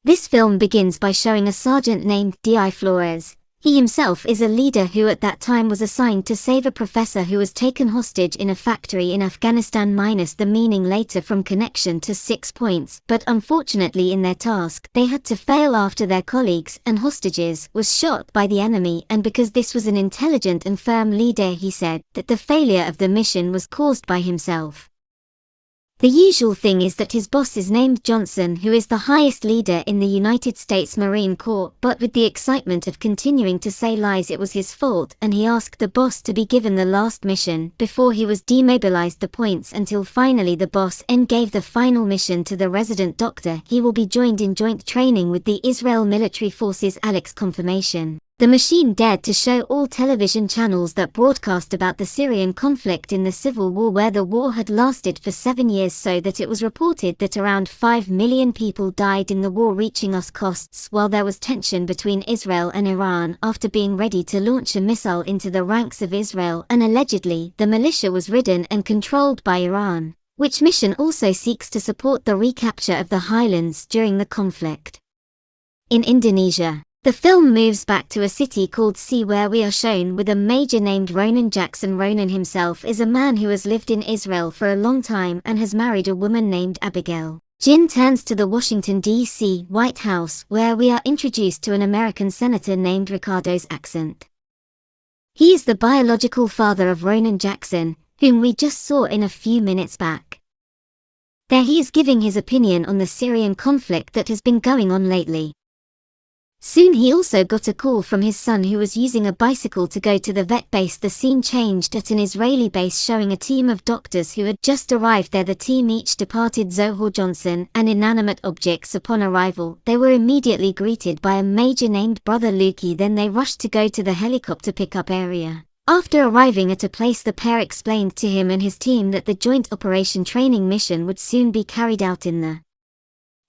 This film begins by showing a sergeant named D.I. Flores. He himself is a leader who at that time was assigned to save a professor who was taken hostage in a factory in Afghanistan minus the meaning later from connection to 6 points, but unfortunately in their task they had to fail after their colleagues and hostages was shot by the enemy, and because this was an intelligent and firm leader, he said that the failure of the mission was caused by himself. The usual thing is that his boss is named Johnson, who is the highest leader in the United States Marine Corps, but with the excitement of continuing to say lies it was his fault, and he asked the boss to be given the last mission before he was demobilized the points until finally the boss gave the final mission to the resident doctor. He will be joined in joint training with the Israel military forces. Alex confirmation. The machine dared to show all television channels that broadcast about the Syrian conflict in the civil war, where the war had lasted for 7 years, so that it was reported that around 5 million people died in the war, reaching us costs while there was tension between Israel and Iran after being ready to launch a missile into the ranks of Israel, and allegedly the militia was ridden and controlled by Iran, which mission also seeks to support the recapture of the highlands during the conflict. In Indonesia, the film moves back to a city called C, where we are shown with a major named Ronan Jackson. Ronan himself is a man who has lived in Israel for a long time and has married a woman named Abigail. Jin turns to the Washington, D.C. White House, where we are introduced to an American senator named Ricardo's accent. He is the biological father of Ronan Jackson, whom we just saw in a few minutes back. There he is giving his opinion on the Syrian conflict that has been going on lately. Soon he also got a call from his son, who was using a bicycle to go to the vet base. The scene changed at an Israeli base showing a team of doctors who had just arrived there. The team each departed Zohar Johnson and inanimate objects. Upon arrival, they were immediately greeted by a major named Brother Lukey. Then they rushed to go to the helicopter pickup area. After arriving at a place, the pair explained to him and his team that the joint operation training mission would soon be carried out in the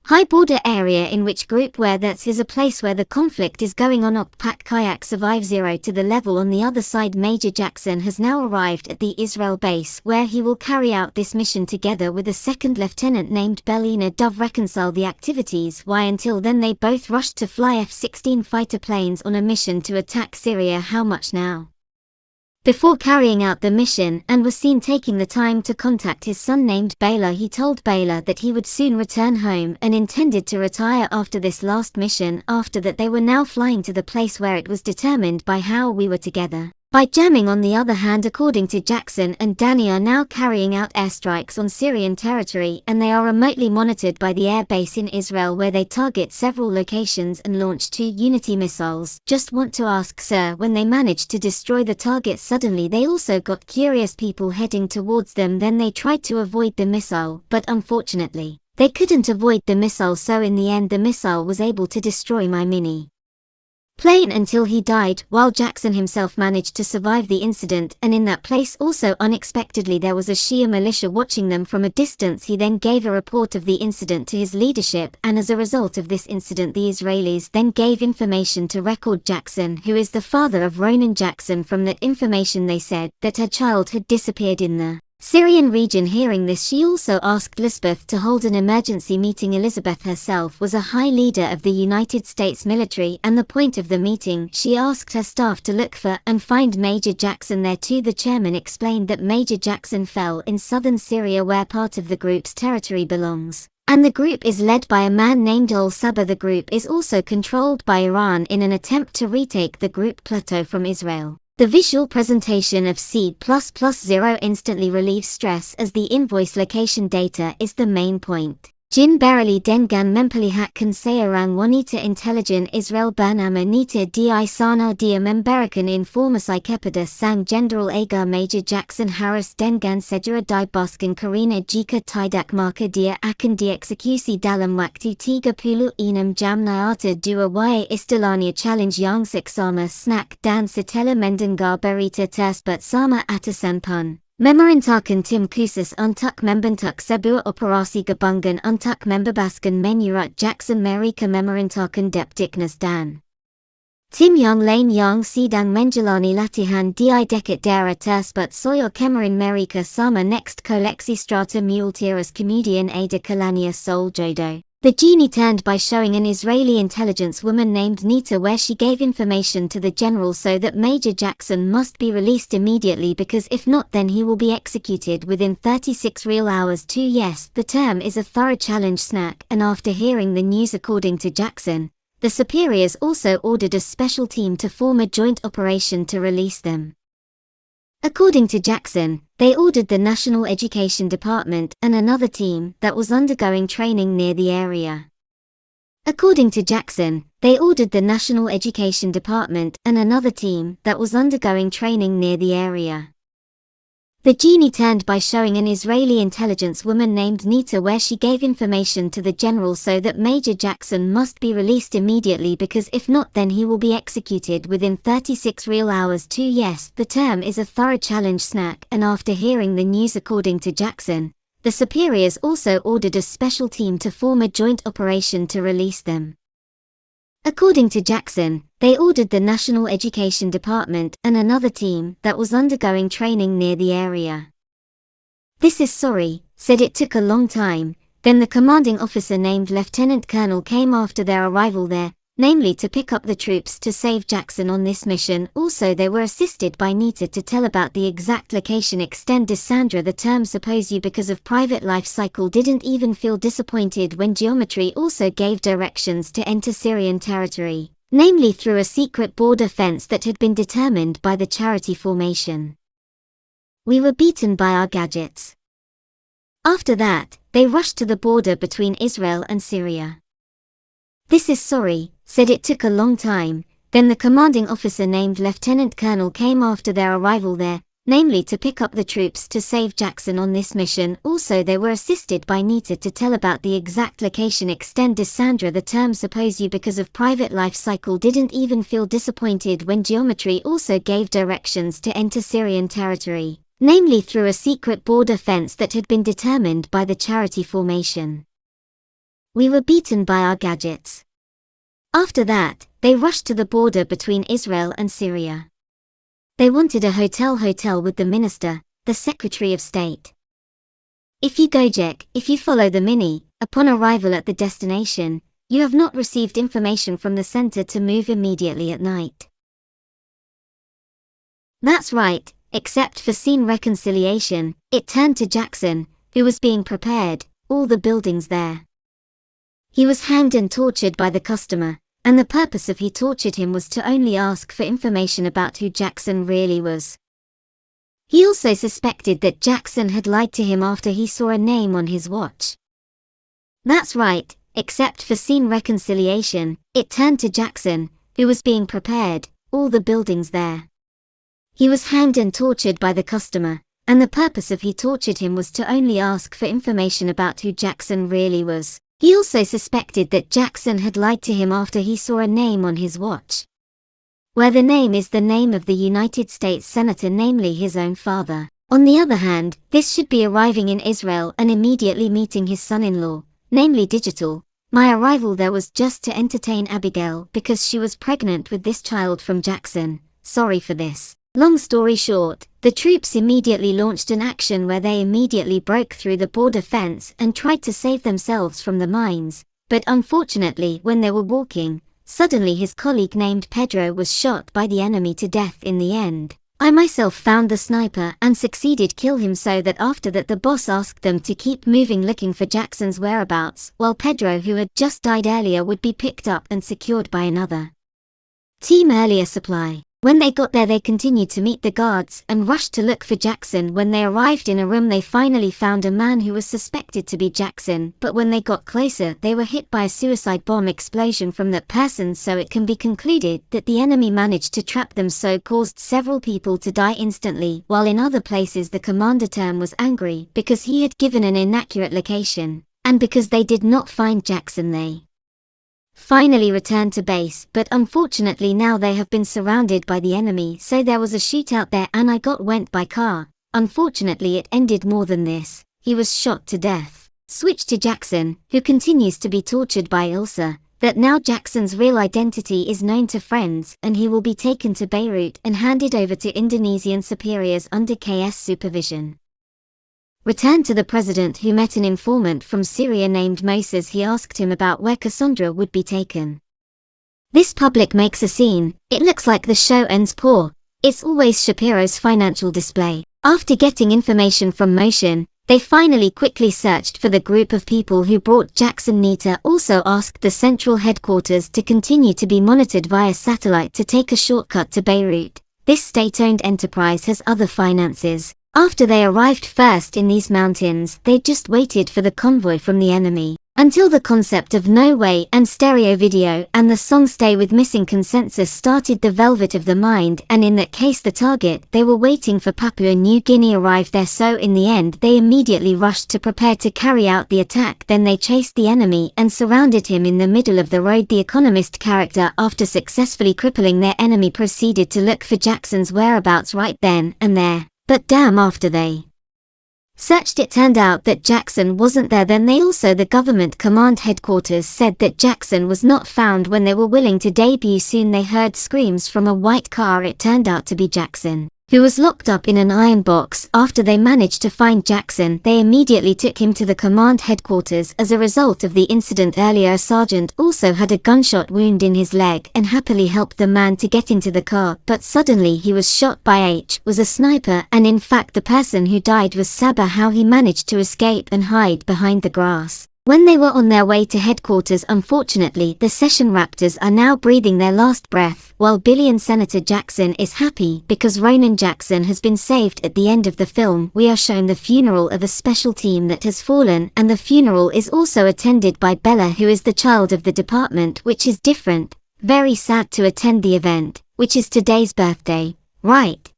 high border area in which group where that is a place where the conflict is going on. Pack kayak survive 0 to the level on the other side. Major Jackson has now arrived at the Israel base, where he will carry out this mission together with a second lieutenant named Bellina Dove. Reconcile the activities. Why until then they both rushed to fly F-16 fighter planes on a mission to attack Syria. How much now? Before carrying out the mission, and was seen taking the time to contact his son named Baylor. He told Baylor that he would soon return home and intended to retire after this last mission. After that they were now flying to the place where it was determined by how we were together. By jamming. On the other hand, according to Jackson and Danny, are now carrying out airstrikes on Syrian territory, and they are remotely monitored by the air base in Israel, where they target several locations and launch 2 Unity missiles. Just want to ask, sir, when they managed to destroy the target, suddenly they also got curious people heading towards them. Then they tried to avoid the missile, but unfortunately, they couldn't avoid the missile, so in the end the missile was able to destroy my mini plane until he died, while Jackson himself managed to survive the incident. And in that place also unexpectedly there was a Shia militia watching them from a distance. He then gave a report of the incident to his leadership, and as a result of this incident the Israelis then gave information to Record Jackson, who is the father of Ronan Jackson. From that information they said that her child had disappeared in the Syrian region. Hearing this, she also asked Elizabeth to hold an emergency meeting. Elizabeth herself was a high leader of the United States military, and the point of the meeting, she asked her staff to look for and find Major Jackson there too. The chairman explained that Major Jackson fell in southern Syria, where part of the group's territory belongs, and the group is led by a man named al-Sabah. The group is also controlled by Iran in an attempt to retake the group plateau from Israel. The visual presentation of C++0 instantly relieves stress, as the invoice location data is the main point. Jin berali dengan memperlihatkan seorang wanita intelijen Israel bernama Nita di sana. Dia memberikan informasi kepada sang Jenderal Agar Major Jackson Harris dengan segera dibebaskan, karena jika tidak maka dia akan dieksekusi dalam waktu 36 jam. Nyata 2 istilahnya challenge yang seksama snack, dan setelah mendengar berita tersebut sama atasan pun memerintahkan tim khusus untuk membentuk sebuah operasi gabungan untuk membebaskan. Menurut Jackson, mereka memerintahkan Depdiknas dan tim yang lain yang sedang menjalani latihan di dekat daerah tersebut. Soal kemarin mereka sama next koleksi strata mule tiras, kemudian ada kalanya soal jodoh. The genie turned by showing an Israeli intelligence woman named Nita, where she gave information to the general so that Major Jackson must be released immediately, because if not then he will be executed within 36 real hours. Yes, the term is a thorough challenge snack, and after hearing the news, according to Jackson, the superiors also ordered a special team to form a joint operation to release them. According to Jackson, they ordered the National Education Department and another team that was undergoing training near the area. According to Jackson, they ordered the National Education Department and another team that was undergoing training near the area. The genie turned by showing an Israeli intelligence woman named Nita, where she gave information to the general so that Major Jackson must be released immediately, because if not then he will be executed within 36 real hours. Yes, the term is a thorough challenge snack, and after hearing the news, according to Jackson, the superiors also ordered a special team to form a joint operation to release them. According to Jackson, they ordered the National Education Department and another team that was undergoing training near the area. "This is sorry," said it took a long time. Then the commanding officer named Lieutenant Colonel came after their arrival there, namely to pick up the troops to save Jackson on this mission. Also they were assisted by Nita to tell about the exact location. Extend Sandra, the term suppose you because of private life cycle didn't even feel disappointed when geometry also gave directions to enter Syrian territory, namely through a secret border fence that had been determined by the charity formation. "We were beaten by our gadgets. After that, they rushed to the border between Israel and Syria. This is sorry," said it took a long time. Then the commanding officer named Lieutenant Colonel came after their arrival there, namely to pick up the troops to save Jackson on this mission. Also they were assisted by Nita to tell about the exact location. Extend Sandra, the term suppose you because of private life cycle didn't even feel disappointed when geometry also gave directions to enter Syrian territory, namely through a secret border fence that had been determined by the charity formation. "We were beaten by our gadgets. After that, they rushed to the border between Israel and Syria. They wanted a hotel with the minister, the Secretary of State. If you follow the mini, upon arrival at the destination, you have not received information from the center to move immediately at night. That's right, except for scene reconciliation." It turned to Jackson, who was being prepared, all the buildings there. He was hanged and tortured by the customer, and the purpose of he tortured him was to only ask for information about who Jackson really was. He also suspected that Jackson had lied to him after he saw a name on his watch. That's right, except for scene reconciliation. It turned to Jackson, who was being prepared, all the buildings there. He was hanged and tortured by the customer, and the purpose of he tortured him was to only ask for information about who Jackson really was. He also suspected that Jackson had lied to him after he saw a name on his watch, where the name is the name of the United States Senator, namely his own father. On the other hand, this should be arriving in Israel and immediately meeting his son-in-law, namely Digital. My arrival there was just to entertain Abigail because she was pregnant with this child from Jackson. Sorry for this. Long story short, the troops immediately launched an action where they immediately broke through the border fence and tried to save themselves from the mines, but unfortunately when they were walking, suddenly his colleague named Pedro was shot by the enemy to death in the end. I myself found the sniper and succeeded kill him, so that after that the boss asked them to keep moving looking for Jackson's whereabouts, while Pedro, who had just died earlier, would be picked up and secured by another team earlier supply. When they got there they continued to meet the guards and rushed to look for Jackson. When they arrived in a room they finally found a man who was suspected to be Jackson, but when they got closer they were hit by a suicide bomb explosion from that person, so it can be concluded that the enemy managed to trap them, so caused several people to die instantly, while in other places the commander term was angry because he had given an inaccurate location, and because they did not find Jackson they finally returned to base, but unfortunately now they have been surrounded by the enemy, so there was a shootout there and I went by car. Unfortunately it ended more than this, he was shot to death. Switch to Jackson, who continues to be tortured by Ilsa, that now Jackson's real identity is known to friends and he will be taken to Beirut and handed over to Indonesian superiors under KS supervision. returned to the president, who met an informant from Syria named Moses. He asked him about where Cassandra would be taken. This public makes a scene. It looks like the show ends poor. It's always Shapiro's financial display. After getting information from Motion, they finally quickly searched for the group of people who brought Jackson. Nita also asked the central headquarters to continue to be monitored via satellite to take a shortcut to Beirut. This state-owned enterprise has other finances. After they arrived first in these mountains, they just waited for the convoy from the enemy, until the concept of No Way and stereo video and the song Stay With Missing Consensus started. The Velvet of the Mind, and in that case the target they were waiting for, Papua New Guinea, arrived there, so in the end they immediately rushed to prepare to carry out the attack. Then they chased the enemy and surrounded him in the middle of the road. The Economist character, after successfully crippling their enemy, proceeded to look for Jackson's whereabouts right then and there. But damn, after they searched, it turned out that Jackson wasn't there. Then the government command headquarters said that Jackson was not found when they were willing to debut. Soon they heard screams from a white car. It turned out to be Jackson, who was locked up in an iron box. After they managed to find Jackson, they immediately took him to the command headquarters. As a result of the incident earlier, a sergeant also had a gunshot wound in his leg and happily helped the man to get into the car, but suddenly he was shot by H. was a sniper, and in fact the person who died was Sabah. How he managed to escape and hide behind the grass. When they were on their way to headquarters, unfortunately, the session raptors are now breathing their last breath, while Billy and Senator Jackson is happy because Ronan Jackson has been saved. At the end of the film, we are shown the funeral of a special team that has fallen, and the funeral is also attended by Bella, who is the child of the department, which is different. Very sad to attend the event, which is today's birthday, right?